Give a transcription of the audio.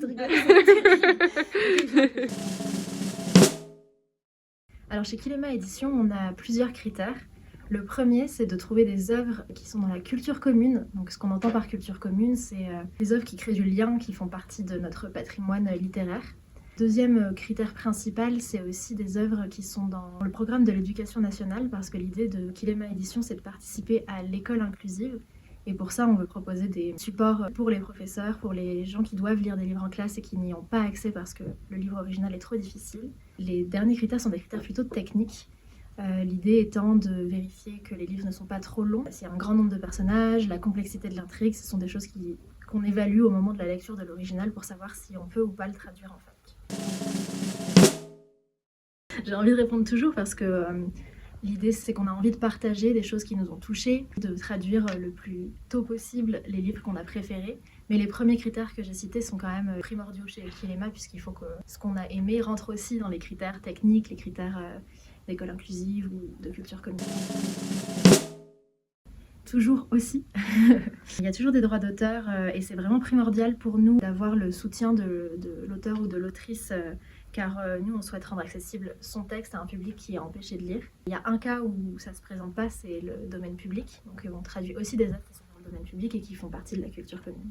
Je rigole, c'est terrible. Alors chez Kilema Édition, on a plusieurs critères. Le premier, c'est de trouver des œuvres qui sont dans la culture commune. Donc ce qu'on entend par culture commune, c'est des œuvres qui créent du lien, qui font partie de notre patrimoine littéraire. Deuxième critère principal, c'est aussi des œuvres qui sont dans le programme de l'éducation nationale, parce que l'idée de Kilema Édition, c'est de participer à l'école inclusive. Et pour ça, on veut proposer des supports pour les professeurs, pour les gens qui doivent lire des livres en classe et qui n'y ont pas accès parce que le livre original est trop difficile. Les derniers critères sont des critères plutôt techniques. L'idée étant de vérifier que les livres ne sont pas trop longs. S'il y a un grand nombre de personnages, la complexité de l'intrigue, ce sont des choses qu'on évalue au moment de la lecture de l'original pour savoir si on peut ou pas le traduire en fait. J'ai envie de répondre toujours parce que l'idée c'est qu'on a envie de partager des choses qui nous ont touchés, de traduire le plus tôt possible les livres qu'on a préférés. Mais les premiers critères que j'ai cités sont quand même primordiaux chez Kilema, puisqu'il faut que ce qu'on a aimé rentre aussi dans les critères techniques, les critères d'école inclusive ou de culture commune. Toujours aussi. Il y a toujours des droits d'auteur et c'est vraiment primordial pour nous d'avoir le soutien de l'auteur ou de l'autrice car nous on souhaite rendre accessible son texte à un public qui est empêché de lire. Il y a un cas où ça se présente pas, c'est le domaine public, donc on traduit aussi des œuvres qui sont dans le domaine public et qui font partie de la culture commune.